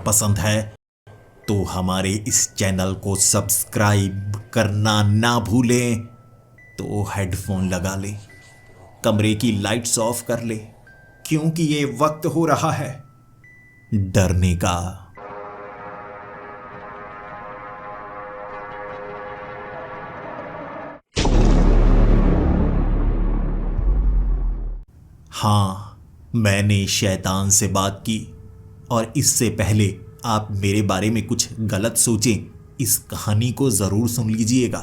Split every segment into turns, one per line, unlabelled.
पसंद है तो हमारे इस चैनल को सब्सक्राइब करना ना भूलें। तो हेडफोन लगा ले, कमरे की लाइट्स ऑफ कर ले, क्योंकि ये वक्त हो रहा है डरने का। हाँ, मैंने शैतान से बात की, और इससे पहले आप मेरे बारे में कुछ गलत सोचें, इस कहानी को जरूर सुन लीजिएगा।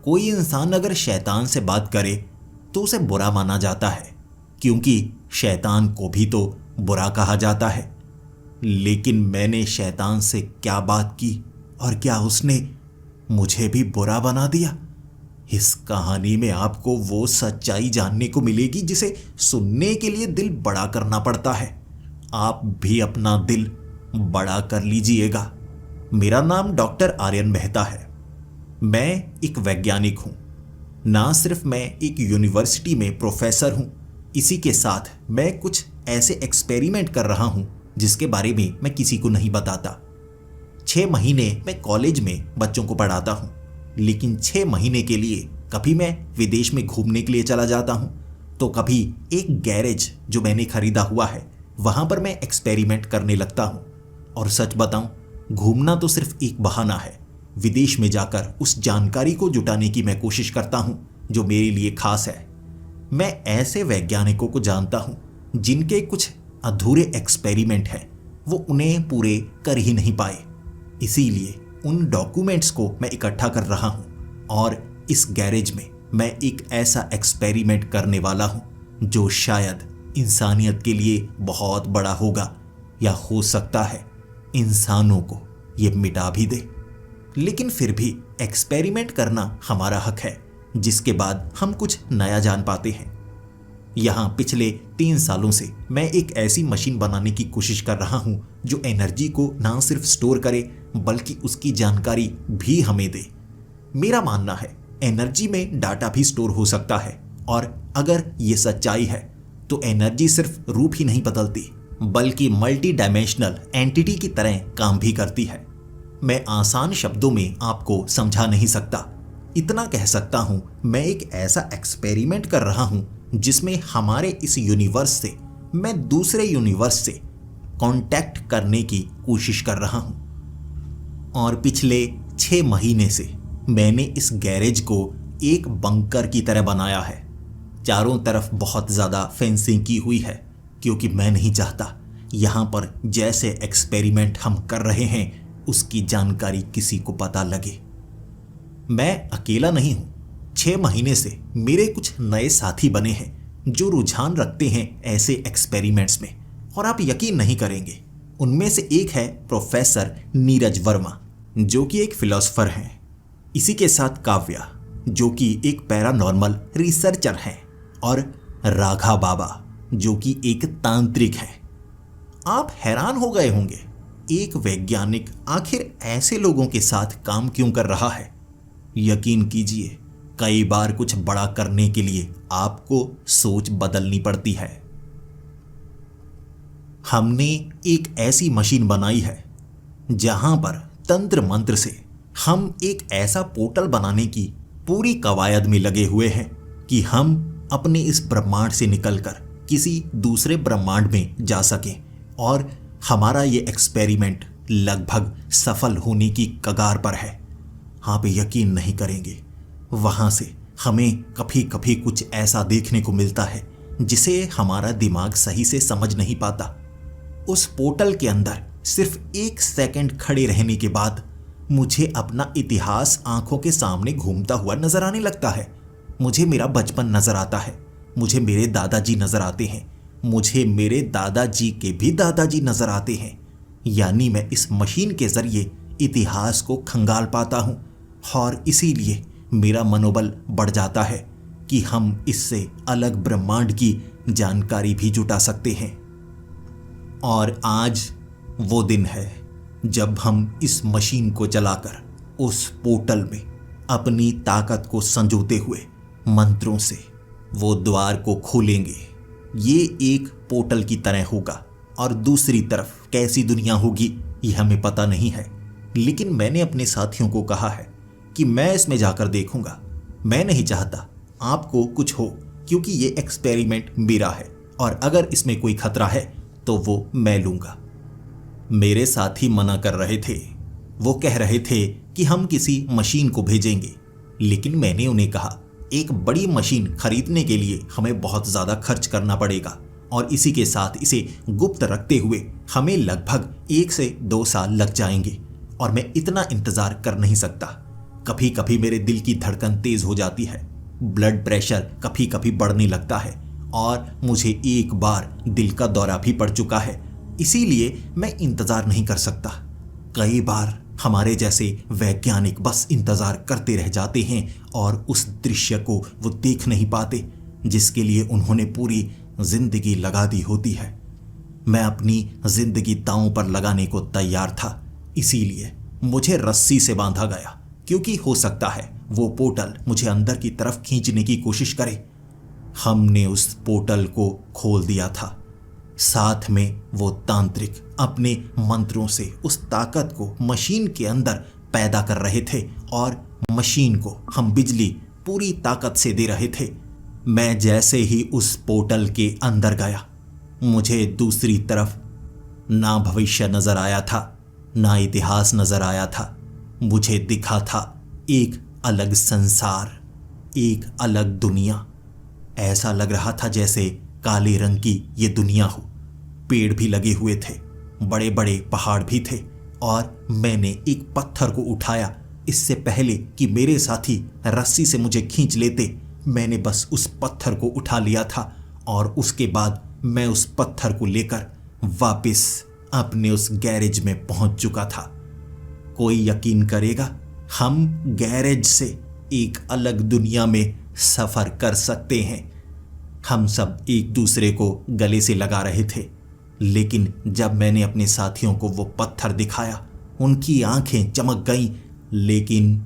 कोई इंसान अगर शैतान से बात करे तो उसे बुरा माना जाता है, क्योंकि शैतान को भी तो बुरा कहा जाता है। लेकिन मैंने शैतान से क्या बात की और क्या उसने मुझे भी बुरा बना दिया? इस कहानी में आपको वो सच्चाई जानने को मिलेगी जिसे सुनने के लिए दिल बड़ा करना पड़ता है। आप भी अपना दिल बड़ा कर लीजिएगा। मेरा नाम डॉक्टर आर्यन मेहता है। मैं एक वैज्ञानिक हूं। ना सिर्फ मैं एक यूनिवर्सिटी में प्रोफेसर हूं, इसी के साथ मैं कुछ ऐसे एक्सपेरिमेंट कर रहा हूं जिसके बारे में मैं किसी को नहीं बताता। 6 महीने मैं कॉलेज में बच्चों को पढ़ाता हूं, लेकिन 6 महीने के लिए कभी मैं विदेश में घूमने के लिए चला जाता हूं, तो कभी एक गैरेज जो मैंने खरीदा हुआ है वहां पर मैं एक्सपेरिमेंट करने लगता हूं। और सच बताऊं, घूमना तो सिर्फ एक बहाना है। विदेश में जाकर उस जानकारी को जुटाने की मैं कोशिश करता हूं जो मेरे लिए खास है। मैं ऐसे वैज्ञानिकों को जानता हूं जिनके कुछ अधूरे एक्सपेरिमेंट हैं, वो उन्हें पूरे कर ही नहीं पाए। इसीलिए उन डॉक्यूमेंट्स को मैं इकट्ठा कर रहा हूं, और इस गैरेज में मैं एक ऐसा एक्सपेरिमेंट करने वाला हूं जो शायद इंसानियत के लिए बहुत बड़ा होगा, या हो सकता है इंसानों को ये मिटा भी दे। लेकिन फिर भी एक्सपेरिमेंट करना हमारा हक है, जिसके बाद हम कुछ नया जान पाते हैं। यहां पिछले 3 सालों से मैं एक ऐसी मशीन बनाने की कोशिश कर रहा हूं जो एनर्जी को ना सिर्फ स्टोर करे बल्कि उसकी जानकारी भी हमें दे। मेरा मानना है एनर्जी में डाटा भी स्टोर हो सकता है, और अगर ये सच्चाई है तो एनर्जी सिर्फ रूप ही नहीं बदलती बल्कि मल्टी डायमेंशनल एंटिटी की तरह काम भी करती है। मैं आसान शब्दों में आपको समझा नहीं सकता। इतना कह सकता हूं, मैं एक ऐसा एक्सपेरिमेंट कर रहा हूं जिसमें हमारे इस यूनिवर्स से मैं दूसरे यूनिवर्स से कांटेक्ट करने की कोशिश कर रहा हूं। और पिछले 6 महीने से मैंने इस गैरेज को एक बंकर की तरह बनाया है। चारों तरफ बहुत ज़्यादा फेंसिंग की हुई है, क्योंकि मैं नहीं चाहता यहाँ पर जैसे एक्सपेरिमेंट हम कर रहे हैं उसकी जानकारी किसी को पता लगे। मैं अकेला नहीं हूँ। 6 महीने से मेरे कुछ नए साथी बने हैं जो रुझान रखते हैं ऐसे एक्सपेरिमेंट्स में, और आप यकीन नहीं करेंगे, उनमें से एक है प्रोफेसर नीरज वर्मा, जो कि एक फिलोसोफर हैं। इसी के साथ काव्या, जो कि एक पैरानॉर्मल रिसर्चर हैं, और राघा बाबा, जो कि एक तांत्रिक हैं। आप हैरान हो गए होंगे, एक वैज्ञानिक आखिर ऐसे लोगों के साथ काम क्यों कर रहा है। यकीन कीजिए, कई बार कुछ बड़ा करने के लिए आपको सोच बदलनी पड़ती है। हमने एक ऐसी मशीन बनाई है जहां पर तंत्र मंत्र से हम एक ऐसा पोर्टल बनाने की पूरी कवायद में लगे हुए हैं कि हम अपने इस ब्रह्मांड से निकलकर किसी दूसरे ब्रह्मांड में जा सकें। और हमारा ये एक्सपेरिमेंट लगभग सफल होने की कगार पर है। आप यकीन नहीं करेंगे, वहाँ से हमें कभी कभी कुछ ऐसा देखने को मिलता है जिसे हमारा दिमाग सही से समझ नहीं पाता। उस पोर्टल के अंदर सिर्फ 1 सेकंड खड़े रहने के बाद मुझे अपना इतिहास आंखों के सामने घूमता हुआ नजर आने लगता है। मुझे मेरा बचपन नजर आता है, मुझे मेरे दादाजी नजर आते हैं, मुझे मेरे दादाजी के भी दादाजी नजर आते हैं। यानी मैं इस मशीन के जरिए इतिहास को खंगाल पाता हूं, और इसीलिए मेरा मनोबल बढ़ जाता है कि हम इससे अलग ब्रह्मांड की जानकारी भी जुटा सकते हैं। और आज वो दिन है जब हम इस मशीन को चलाकर उस पोर्टल में अपनी ताकत को संजोते हुए मंत्रों से वो द्वार को खोलेंगे। ये एक पोर्टल की तरह होगा, और दूसरी तरफ कैसी दुनिया होगी यह हमें पता नहीं है। लेकिन मैंने अपने साथियों को कहा है कि मैं इसमें जाकर देखूंगा। मैं नहीं चाहता आपको कुछ हो, क्योंकि ये एक्सपेरिमेंट मेरा है और अगर इसमें कोई खतरा है तो वो मैं लूंगा। मेरे साथी मना कर रहे थे। वो कह रहे थे कि हम किसी मशीन को भेजेंगे, लेकिन मैंने उन्हें कहा एक बड़ी मशीन खरीदने के लिए हमें बहुत ज़्यादा खर्च करना पड़ेगा और इसी के साथ इसे गुप्त रखते हुए हमें लगभग 1 से 2 साल लग जाएंगे और मैं इतना इंतज़ार कर नहीं सकता। कभी कभी मेरे दिल की धड़कन तेज़ हो जाती है, ब्लड प्रेशर कभी कभी बढ़ने लगता है और मुझे एक बार दिल का दौरा भी पड़ चुका है। इसीलिए मैं इंतज़ार नहीं कर सकता। कई बार हमारे जैसे वैज्ञानिक बस इंतज़ार करते रह जाते हैं और उस दृश्य को वो देख नहीं पाते जिसके लिए उन्होंने पूरी जिंदगी लगा दी होती है। मैं अपनी जिंदगी दांव पर लगाने को तैयार था, इसीलिए मुझे रस्सी से बांधा गया, क्योंकि हो सकता है वो पोर्टल मुझे अंदर की तरफ खींचने की कोशिश करे। हमने उस पोर्टल को खोल दिया था। साथ में वो तांत्रिक अपने मंत्रों से उस ताकत को मशीन के अंदर पैदा कर रहे थे और मशीन को हम बिजली पूरी ताकत से दे रहे थे। मैं जैसे ही उस पोर्टल के अंदर गया, मुझे दूसरी तरफ ना भविष्य नजर आया था, ना इतिहास नजर आया था। मुझे दिखा था एक अलग संसार, एक अलग दुनिया। ऐसा लग रहा था जैसे काले रंग की ये दुनिया हो। पेड़ भी लगे हुए थे, बड़े बड़े पहाड़ भी थे और मैंने एक पत्थर को उठाया। इससे पहले कि मेरे साथी रस्सी से मुझे खींच लेते, मैंने बस उस पत्थर को उठा लिया था और उसके बाद मैं उस पत्थर को लेकर वापस अपने उस गैरेज में पहुंच चुका था। कोई यकीन करेगा, हम गैरेज से एक अलग दुनिया में सफर कर सकते हैं। हम सब एक दूसरे को गले से लगा रहे थे, लेकिन जब मैंने अपने साथियों को वो पत्थर दिखाया, उनकी आंखें चमक गईं। लेकिन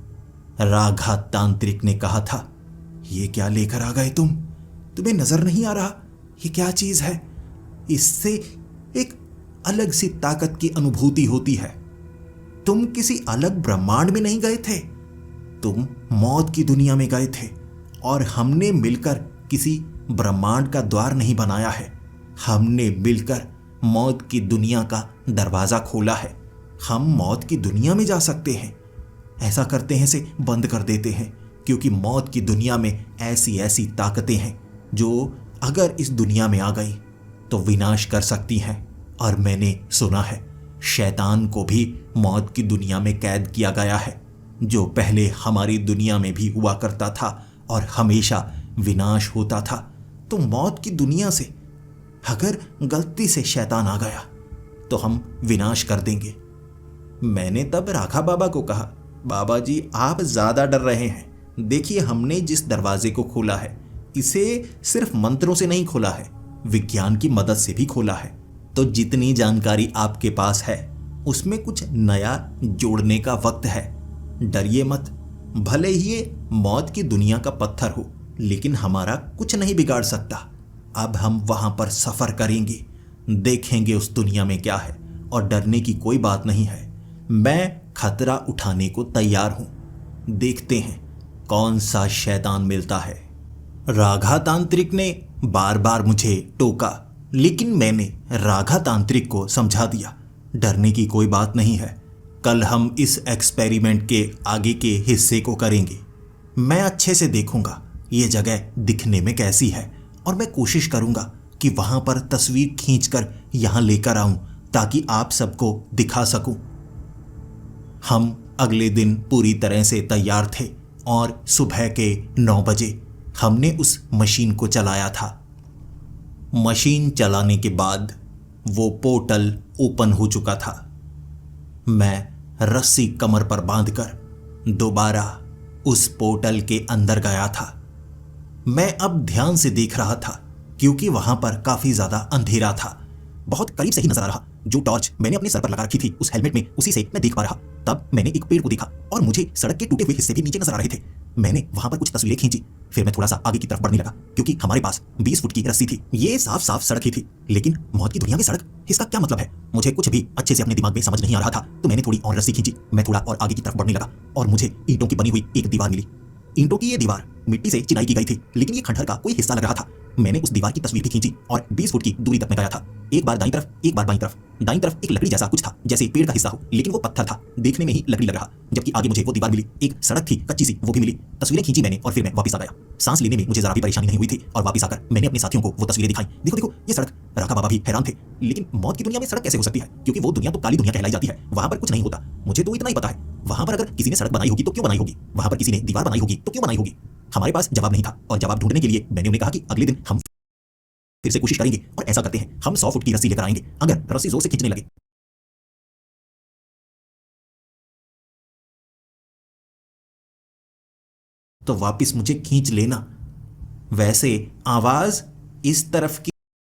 राघा तांत्रिक ने कहा था, ये क्या लेकर आ गए तुम? तुम्हें नजर नहीं आ रहा ये क्या चीज है? इससे एक अलग सी ताकत की अनुभूति होती है। तुम किसी अलग ब्रह्मांड में नहीं गए थे, तुम मौत की दुनिया में गए थे और हमने मिलकर किसी ब्रह्मांड का द्वार नहीं बनाया है, हमने मिलकर मौत की दुनिया का दरवाजा खोला है। हम मौत की दुनिया में जा सकते हैं। ऐसा करते हैं से बंद कर देते हैं, क्योंकि मौत की दुनिया में ऐसी ऐसी ताकतें हैं जो अगर इस दुनिया में आ गई तो विनाश कर सकती हैं। और मैंने सुना है शैतान को भी मौत की दुनिया में कैद किया गया है, जो पहले हमारी दुनिया में भी हुआ करता था और हमेशा विनाश होता था। तो मौत की दुनिया से अगर गलती से शैतान आ गया तो हम विनाश कर देंगे। मैंने तब राघा बाबा को कहा, बाबा जी आप ज़्यादा डर रहे हैं। देखिए हमने जिस दरवाजे को खोला है, इसे सिर्फ मंत्रों से नहीं खोला है, विज्ञान की मदद से भी खोला है। तो जितनी जानकारी आपके पास है उसमें कुछ नया जोड़ने का वक्त है। डरिए मत। भले ही ये मौत की दुनिया का पत्थर हो, लेकिन हमारा कुछ नहीं बिगाड़ सकता। अब हम वहां पर सफर करेंगे, देखेंगे उस दुनिया में क्या है, और डरने की कोई बात नहीं है। मैं खतरा उठाने को तैयार हूं। देखते हैं कौन सा शैतान मिलता है। राघा तांत्रिक ने बार बार मुझे टोका, लेकिन मैंने राघा तांत्रिक को समझा दिया, डरने की कोई बात नहीं है। कल हम इस एक्सपेरिमेंट के आगे के हिस्से को करेंगे। मैं अच्छे से देखूंगा ये जगह दिखने में कैसी है, और मैं कोशिश करूंगा कि वहां पर तस्वीर खींचकर यहां लेकर आऊं ताकि आप सबको दिखा सकूं। हम अगले दिन पूरी तरह से तैयार थे और सुबह के 9 बजे हमने उस मशीन को चलाया था। मशीन चलाने के बाद वो पोर्टल ओपन हो चुका था। मैं रस्सी कमर पर बांधकर दोबारा उस पोर्टल के अंदर गया था। मैं अब ध्यान से देख रहा था क्योंकि वहां पर काफी ज्यादा अंधेरा था। बहुत करीब से ही नजर आ रहा। जो टॉर्च मैंने अपने सर पर लगा रखी थी उस हेलमेट में, उसी से मैं देख पा रहा। तब मैंने एक पेड़ को देखा और मुझे सड़क के टूटे हुए हिस्से भी नीचे नजर आ रहे थे। मैंने वहां पर कुछ तस्वीरें खींची। फिर मैं थोड़ा सा आगे की तरफ बढ़ने लगा क्योंकि हमारे पास 20 फुट की रस्सी थी। ये साफ साफ सड़क ही थी, लेकिन मौत की दुनिया में सड़क, इसका क्या मतलब है? मुझे कुछ भी अच्छे से अपने दिमाग में समझ नहीं आ रहा था। तो मैंने थोड़ी और रस्सी खींची। मैं थोड़ा और आगे की तरफ बढ़ने लगा और मुझे ईंटों की बनी हुई एक दीवार मिली। ईंटों की ये दीवार मिट्टी से चिनाई की गई थी, लेकिन ये खंडहर का कोई हिस्सा लग रहा था। मैंने उस दीवार की तस्वीर भी खींची और 20 फुट की दूरी तक मैं गया था। एक बार दाईं तरफ, एक बार बाईं तरफ। दाईं तरफ एक लकड़ी जैसा कुछ था, जैसे पेड़ का हिस्सा हो, लेकिन वो पत्थर था, देखने में ही लकड़ी लग रहा। जबकि आगे मुझे वो दीवार मिली, एक सड़क थी कच्ची सी, वो भी मिली। तस्वीरें खींची मैंने और फिर मैं वापस आ गया। सांस लेने में मुझे जरा भी परेशानी नहीं हुई थी और वापस आकर मैंने अपने साथियों को वो तस्वीरें दिखाई। देखो देखो ये सड़क। राका बाबा भी हैरान थे। लेकिन मौत की दुनिया में सड़क कैसे हो सकती है? क्योंकि वो दुनिया तो काली दुनिया कहलाई जाती है, वहां पर कुछ नहीं होता। मुझे तो इतना ही पता है। वहां पर अगर किसी ने सड़क बनाई होगी तो क्यों बनाई होगी? वहां पर किसी ने दीवार बनाई होगी तो क्यों बनाई होगी? हमारे पास जवाब नहीं था और जवाब ढूंढने के लिए मैंने उन्हें कहा कि अगले दिन हम फिर से कोशिश करेंगे और ऐसा करते हैं, हम 100 फुट की रस्सी लेकर आएंगे। अगर रस्सी जोर से खींचने लगे तो वापस मुझे खींच लेना। वैसे आवाज इस तरफ की